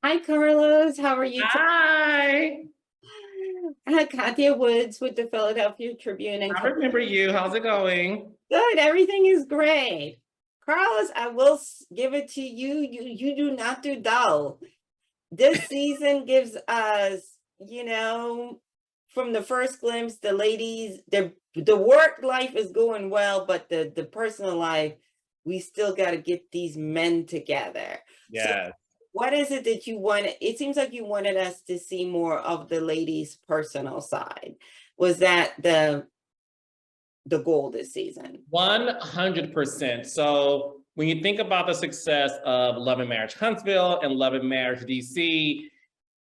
Hi, Carlos. How are you today? Hi, Katya Woods with the Philadelphia Tribune and I remember you. How's it going? good. Everything is great. Carlos, I will give it to you. You do not do dull. This season gives us, from the first glimpse, the ladies, the work life is going well, but the personal life, we still got to get these men together. So Yes. what is it that you wanted? It seems like you wanted us to see more of the ladies' personal side. Was that the goal this season? 100%. So when you think about the success of Love and Marriage Huntsville and Love and Marriage DC,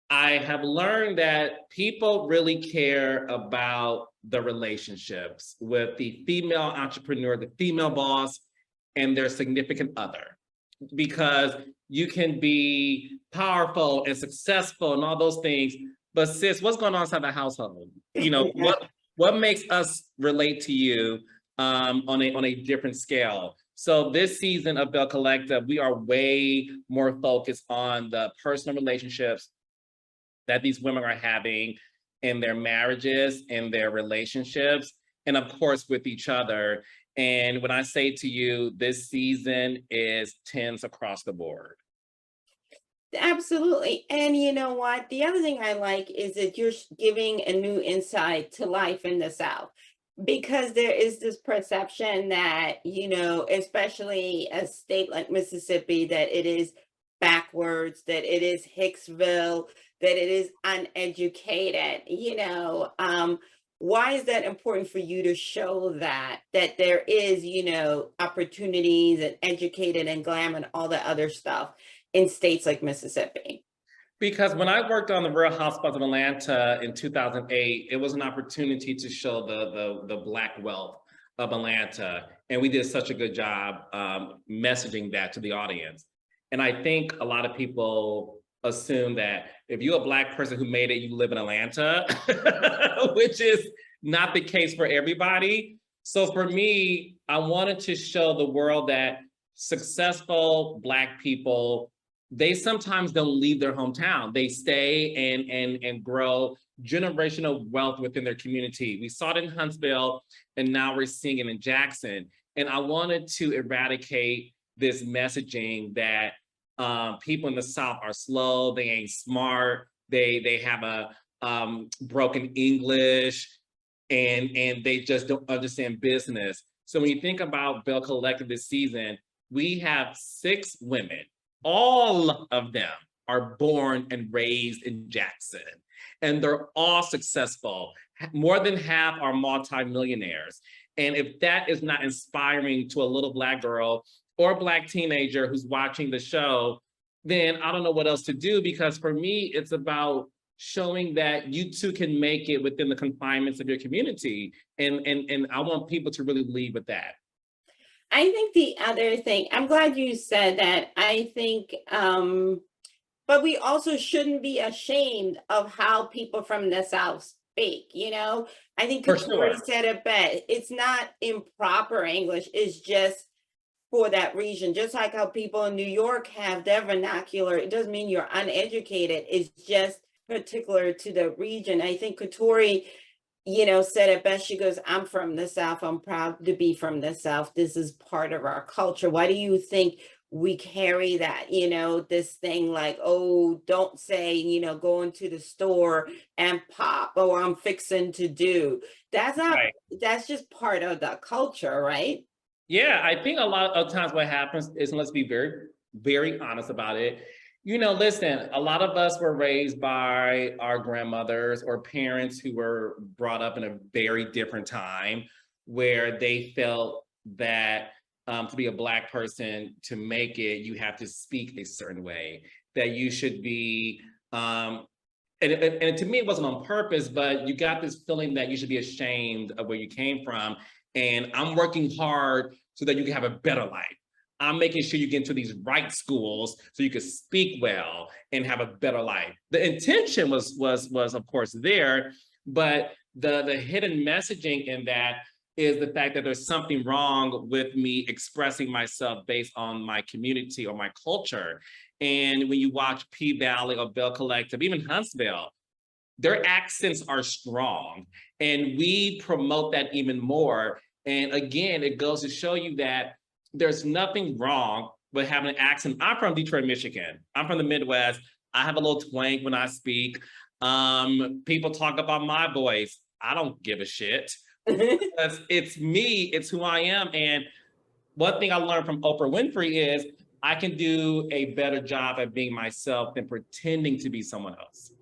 I have learned that people really care about the relationships with the female entrepreneur, the female boss, and their significant other. Because you can be powerful and successful and all those things, but sis, what's going on inside the household? What makes us relate to you on a different scale? So this season of Belle Collective, we are way more focused on the personal relationships that these women are having in their marriages, in their relationships, and of course with each other. And when I say to you, this season is tens across the board. Absolutely. And you know what? The other thing I like is that you're giving a new insight to life in the South because there is this perception that, especially a state like Mississippi, that it is backwards, that it is Hicksville, that it is uneducated, why is that important for you to show that there is, opportunities and educated and glam and all the other stuff in states like Mississippi? Because when I worked on the Real Housewives of Atlanta in 2008, it was an opportunity to show the Black wealth of Atlanta. And we did such a good job messaging that to the audience. And I think a lot of people assume that if you're a Black person who made it, you live in Atlanta, which is not the case for everybody. So for me, I wanted to show the world that successful Black people, they sometimes don't leave their hometown. They stay and grow generational wealth within their community. We saw it in Huntsville, and now we're seeing it in Jackson. And I wanted to eradicate this messaging that people in the South are slow, they ain't smart, they have a broken English, and they just don't understand business. So when you think about Belle Collective this season, we have 6 women. All of them are born and raised in Jackson, and they're all successful. More than half are multimillionaires. And if that is not inspiring to a little Black girl or Black teenager who's watching the show, then I don't know what else to do, because for me, it's about showing that you too can make it within the confinements of your community. And I want people to really lead with that. I think the other thing, I'm glad you said that. I think, but we also shouldn't be ashamed of how people from the South speak, I think For Katori sure. said it best. It's not improper English, it's just for that region. Just like how people in New York have their vernacular, it doesn't mean you're uneducated. It's just particular to the region. I think Katori, said it best. She goes, I'm from the South. I'm proud to be from the South. This is part of our culture. Why do you think we carry that, this thing like, oh, don't say, go into the store and pop, oh, I'm fixing to do. That's not, Right. that's just part of the culture, right? Yeah, I think a lot of times what happens is, and let's be very, very honest about it. Listen, a lot of us were raised by our grandmothers or parents who were brought up in a very different time where they felt that to be a Black person, to make it, you have to speak a certain way, that you should be, and to me, it wasn't on purpose, but you got this feeling that you should be ashamed of where you came from. And I'm working hard so that you can have a better life. I'm making sure you get into these right schools so you can speak well and have a better life. The intention was of course there, but the hidden messaging in that is the fact that there's something wrong with me expressing myself based on my community or my culture. And when you watch P-Valley or Belle Collective, even Huntsville, their accents are strong, and we promote that even more. And again, it goes to show you that there's nothing wrong with having an accent. I'm from Detroit, Michigan. I'm from the Midwest. I have a little twang when I speak. People talk about my voice. I don't give a shit. Because it's me, it's who I am. And one thing I learned from Oprah Winfrey is I can do a better job at being myself than pretending to be someone else.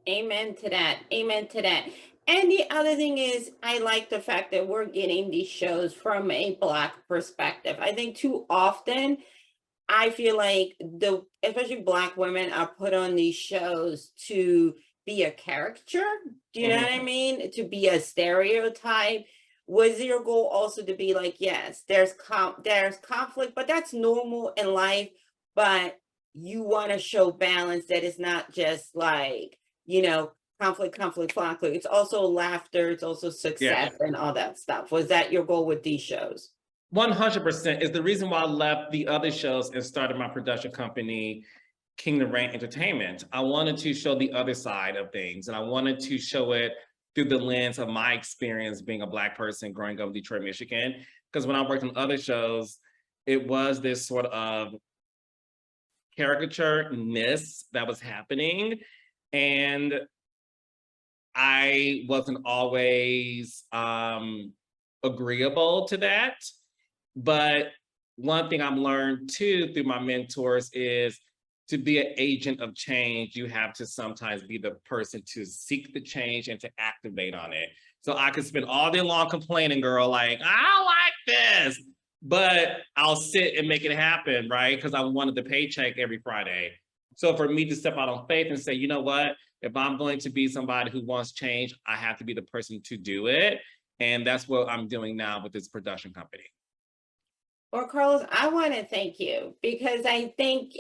Amen to that. Amen to that. And the other thing is, I like the fact that we're getting these shows from a Black perspective. I think too often, I feel like especially Black women are put on these shows to be a caricature. Do you know what I Mhm. mean? To be a stereotype. Was your goal also to be like, yes, there's conflict, but that's normal in life. But you want to show balance, that it's not just like, you know, conflict. It's also laughter, it's also Yeah. success and all that stuff. Was that your goal with these shows? 100% is the reason why I left the other shows and started my production company, Kingdom Reign Entertainment. I wanted to show the other side of things, and I wanted to show it through the lens of my experience being a Black person growing up in Detroit, Michigan. Because when I worked on other shows, it was this sort of caricature-ness that was happening. And I wasn't always agreeable to that. But one thing I've learned too through my mentors is to be an agent of change, you have to sometimes be the person to seek the change and to activate on it. So I could spend all day long complaining, girl, like, I don't like this, but I'll sit and make it happen, right? Because I wanted the paycheck every Friday. So for me to step out on faith and say, you know what? If I'm going to be somebody who wants change, I have to be the person to do it. And that's what I'm doing now with this production company. Well, Carlos, I want to thank you because I think,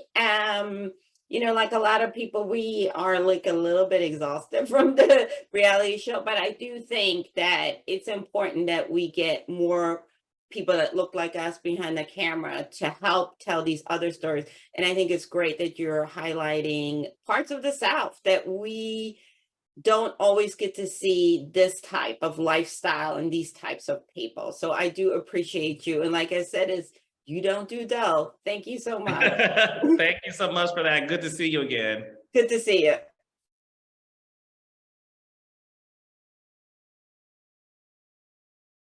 like a lot of people, we are like a little bit exhausted from the reality show, but I do think that it's important that we get more people that look like us behind the camera to help tell these other stories. And I think it's great that you're highlighting parts of the South that we don't always get to see, this type of lifestyle and these types of people. So I do appreciate you. And like I said, is you don't do dull. Thank you so much. Thank you so much for that. Good to see you again. Good to see you.